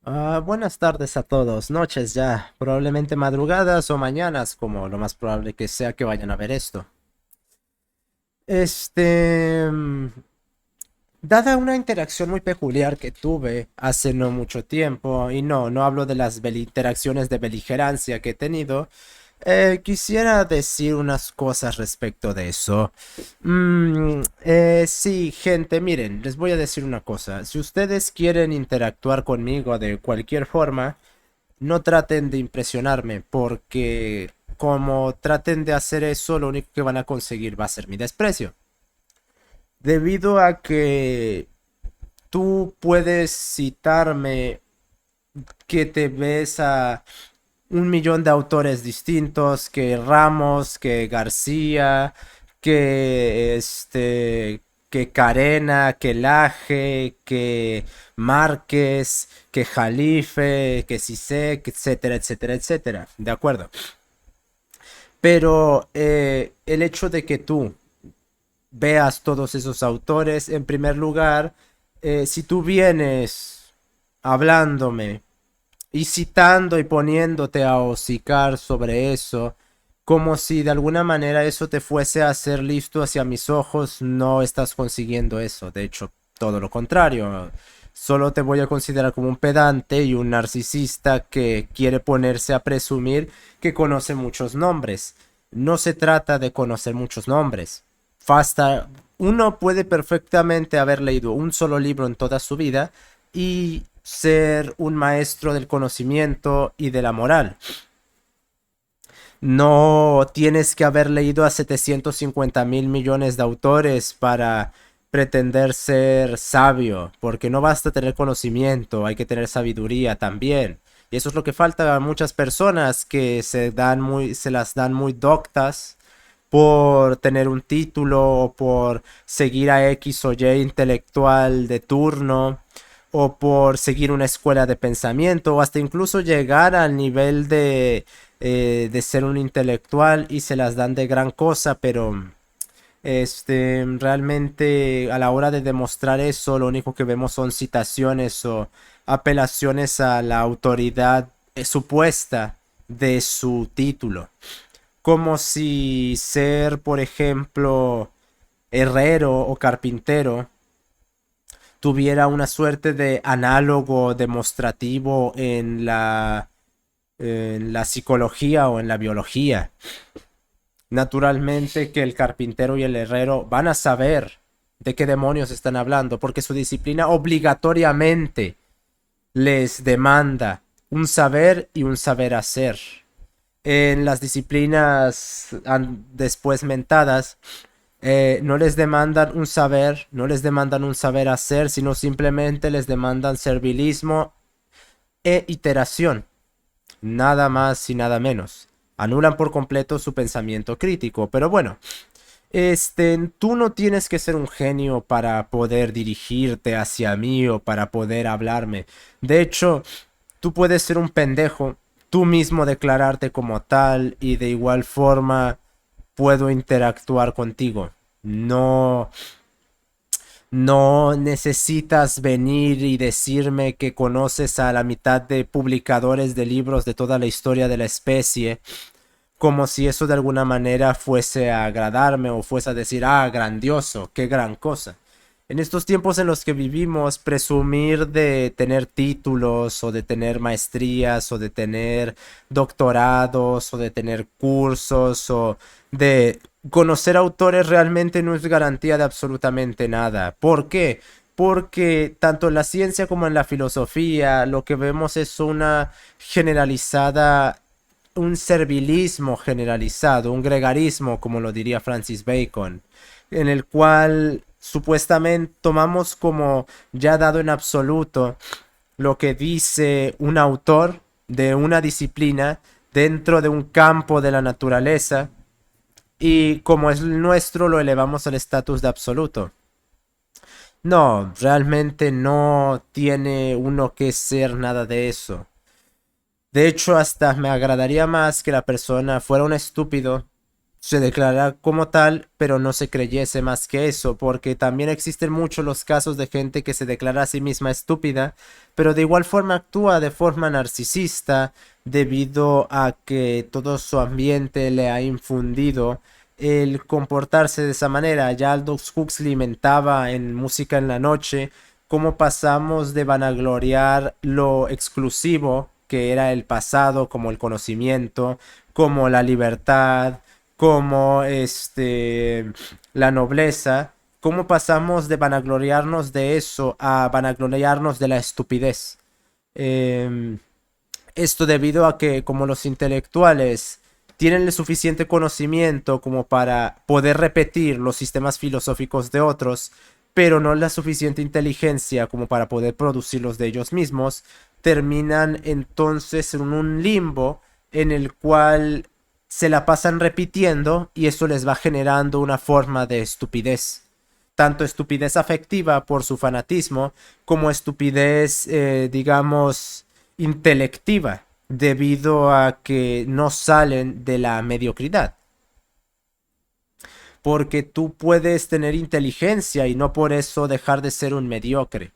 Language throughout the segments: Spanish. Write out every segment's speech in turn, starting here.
Buenas tardes a todos, noches ya, probablemente madrugadas o mañanas, como lo más probable que sea que vayan a ver esto. Este, mm, Dada una interacción muy peculiar que tuve hace no mucho tiempo, y no hablo de las interacciones de beligerancia que he tenido, quisiera decir unas cosas respecto de eso. Sí, gente, miren, les voy a decir una cosa. Si ustedes quieren interactuar conmigo de cualquier forma, no traten de impresionarme, porque como traten de hacer eso, lo único que van a conseguir va a ser mi desprecio. Debido a que tú puedes citarme que te ves a un millón de autores distintos, que Ramos, que García, que Carena, que Laje, que Márquez, que Jalife, que Sisek, etcétera, etcétera, etcétera. De acuerdo. Pero el hecho de que tú veas todos esos autores, en primer lugar, si tú vienes hablándome y citando y poniéndote a hocicar sobre eso, como si de alguna manera eso te fuese a hacer listo hacia mis ojos, no estás consiguiendo eso. De hecho, todo lo contrario. Solo te voy a considerar como un pedante y un narcisista que quiere ponerse a presumir que conoce muchos nombres. No se trata de conocer muchos nombres. Basta, uno puede perfectamente haber leído un solo libro en toda su vida y ser un maestro del conocimiento y de la moral. No tienes que haber leído a 750.000 millones de autores para pretender ser sabio, porque no basta tener conocimiento, hay que tener sabiduría también. Y eso es lo que falta a muchas personas que se las dan muy doctas por tener un título o por seguir a X o Y intelectual de turno o por seguir una escuela de pensamiento o hasta incluso llegar al nivel de ser un intelectual y se las dan de gran cosa, pero realmente a la hora de demostrar eso lo único que vemos son citaciones o apelaciones a la autoridad supuesta de su título, como si ser, por ejemplo, herrero o carpintero tuviera una suerte de análogo demostrativo en la psicología o en la biología. Naturalmente que el carpintero y el herrero van a saber de qué demonios están hablando, porque su disciplina obligatoriamente les demanda un saber y un saber hacer. En las disciplinas después mentadas, no les demandan un saber, no les demandan un saber hacer, sino simplemente les demandan servilismo e iteración. Nada más y nada menos. Anulan por completo su pensamiento crítico. Pero bueno, tú no tienes que ser un genio para poder dirigirte hacia mí o para poder hablarme. De hecho, tú puedes ser un pendejo, tú mismo declararte como tal y de igual forma puedo interactuar contigo. No, no necesitas venir y decirme que conoces a la mitad de publicadores de libros de toda la historia de la especie, como si eso de alguna manera fuese a agradarme o fuese a decir, ah, grandioso, qué gran cosa. En estos tiempos en los que vivimos, presumir de tener títulos o de tener maestrías o de tener doctorados o de tener cursos o de conocer autores realmente no es garantía de absolutamente nada. ¿Por qué? Porque tanto en la ciencia como en la filosofía lo que vemos es una generalizada, un servilismo generalizado, un gregarismo, como lo diría Francis Bacon, en el cual supuestamente tomamos como ya dado en absoluto lo que dice un autor de una disciplina dentro de un campo de la naturaleza y como es el nuestro lo elevamos al estatus de absoluto. No, realmente no tiene uno que ser nada de eso. De hecho, hasta me agradaría más que la persona fuera un estúpido, se declarara como tal, pero no se creyese más que eso, porque también existen muchos los casos de gente que se declara a sí misma estúpida, pero de igual forma actúa de forma narcisista debido a que todo su ambiente le ha infundido el comportarse de esa manera. Ya Aldous Huxley mentaba en Música en la Noche cómo pasamos de vanagloriar lo exclusivo que era el pasado, como el conocimiento, como la libertad, como la nobleza, cómo pasamos de vanagloriarnos de eso a vanagloriarnos de la estupidez. Em, Esto debido a que como los intelectuales tienen el suficiente conocimiento como para poder repetir los sistemas filosóficos de otros, pero no la suficiente inteligencia como para poder producirlos de ellos mismos, terminan entonces en un limbo en el cual se la pasan repitiendo y eso les va generando una forma de estupidez. Tanto estupidez afectiva por su fanatismo como estupidez, digamos, intelectiva, debido a que no salen de la mediocridad. Porque tú puedes tener inteligencia y no por eso dejar de ser un mediocre.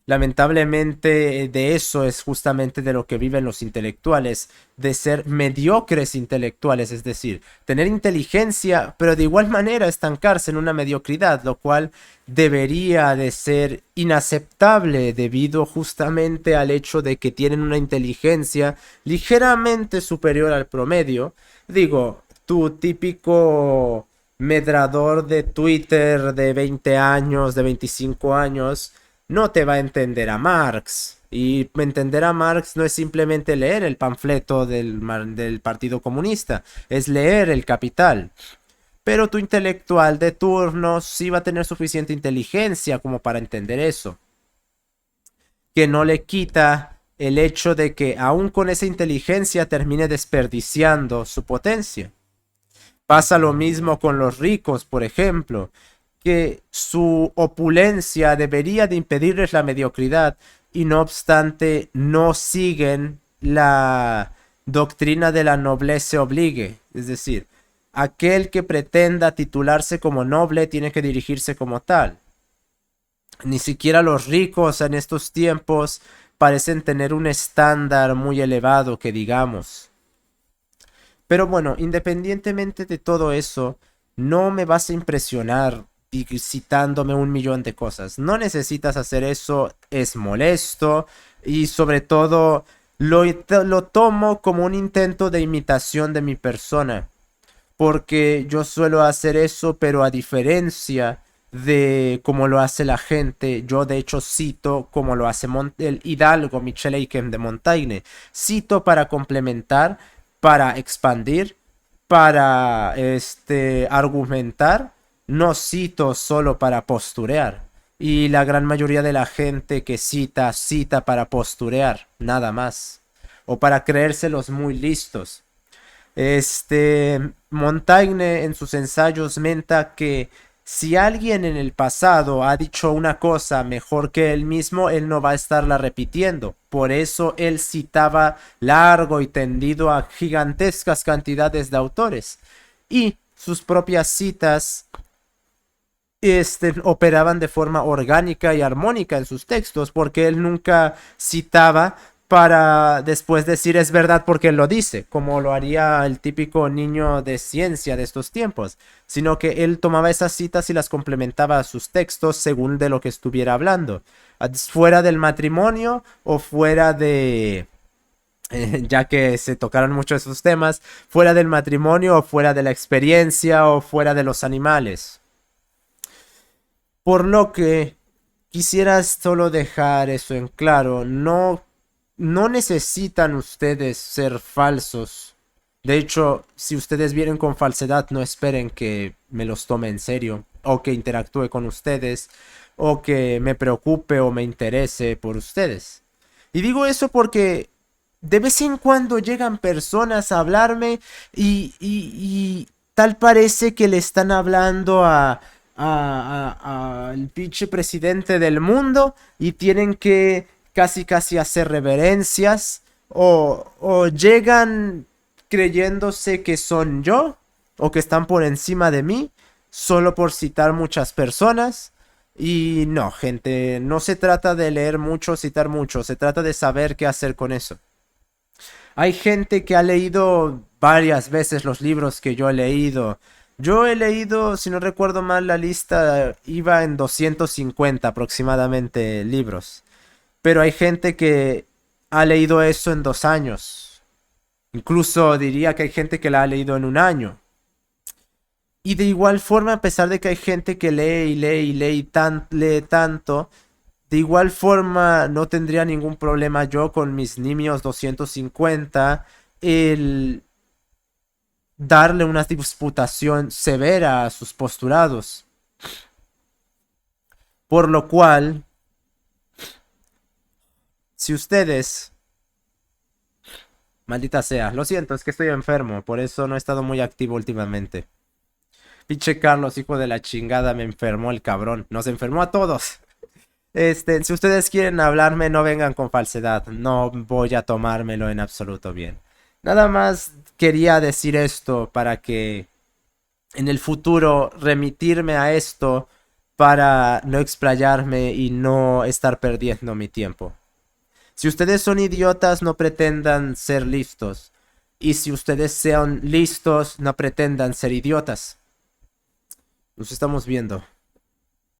Lamentablemente de eso es justamente de lo que viven los intelectuales, de ser mediocres intelectuales, es decir, tener inteligencia, pero de igual manera estancarse en una mediocridad, lo cual debería de ser inaceptable debido justamente al hecho de que tienen una inteligencia ligeramente superior al promedio. Digo, tu típico medrador de Twitter de 20 años, de 25 años, no te va a entender a Marx. Y entender a Marx no es simplemente leer el panfleto del Partido Comunista, es leer el Capital. Pero tu intelectual de turno sí va a tener suficiente inteligencia como para entender eso. Que no le quita el hecho de que aún con esa inteligencia termine desperdiciando su potencia. Pasa lo mismo con los ricos, por ejemplo, que su opulencia debería de impedirles la mediocridad y no obstante no siguen la doctrina de la noblesse obligue. Es decir, aquel que pretenda titularse como noble tiene que dirigirse como tal. Ni siquiera los ricos en estos tiempos parecen tener un estándar muy elevado que digamos. Pero bueno, independientemente de todo eso, no me vas a impresionar citándome un millón de cosas. No necesitas hacer eso, es molesto y sobre todo lo tomo como un intento de imitación de mi persona. Porque yo suelo hacer eso, pero a diferencia de cómo lo hace la gente, yo de hecho cito como lo hace el hidalgo Michel Eykem de Montaigne. Cito para complementar, para expandir, para argumentar, no cito solo para posturear. Y la gran mayoría de la gente que cita, cita para posturear, nada más. O para creérselos muy listos. Montaigne en sus ensayos menta que si alguien en el pasado ha dicho una cosa mejor que él mismo, él no va a estarla repitiendo. Por eso él citaba largo y tendido a gigantescas cantidades de autores. Y sus propias citas operaban de forma orgánica y armónica en sus textos, porque él nunca citaba para después decir es verdad porque él lo dice, como lo haría el típico niño de ciencia de estos tiempos, sino que él tomaba esas citas y las complementaba a sus textos según de lo que estuviera hablando, fuera del matrimonio o fuera de... ya que se tocaron mucho esos temas, fuera del matrimonio o fuera de la experiencia o fuera de los animales. Por lo que quisiera solo dejar eso en claro, no necesitan ustedes ser falsos. De hecho, si ustedes vienen con falsedad, no esperen que me los tome en serio, o que interactúe con ustedes, o que me preocupe o me interese por ustedes. Y digo eso porque de vez en cuando llegan personas a hablarme y tal parece que le están hablando al pinche presidente del mundo y tienen que casi hacer reverencias o llegan creyéndose que son yo o que están por encima de mí, solo por citar muchas personas. Y no, gente, no se trata de leer mucho, citar mucho, se trata de saber qué hacer con eso. Hay gente que ha leído varias veces los libros que yo he leído. Yo he leído, si no recuerdo mal, la lista iba en 250 aproximadamente libros. Pero hay gente que ha leído eso en 2 años. Incluso diría que hay gente que la ha leído en un año. Y de igual forma, a pesar de que hay gente que lee y lee y lee y lee tanto, de igual forma no tendría ningún problema yo con mis nimios 250 el darle una disputación severa a sus postulados. Por lo cual, si ustedes... Maldita sea, lo siento, es que estoy enfermo, por eso no he estado muy activo últimamente. Pinche Carlos, hijo de la chingada, me enfermó el cabrón. Nos enfermó a todos. Si ustedes quieren hablarme, no vengan con falsedad. No voy a tomármelo en absoluto bien. Nada más quería decir esto para que en el futuro remitirme a esto para no explayarme y no estar perdiendo mi tiempo. Si ustedes son idiotas, no pretendan ser listos. Y si ustedes sean listos, no pretendan ser idiotas. Nos estamos viendo.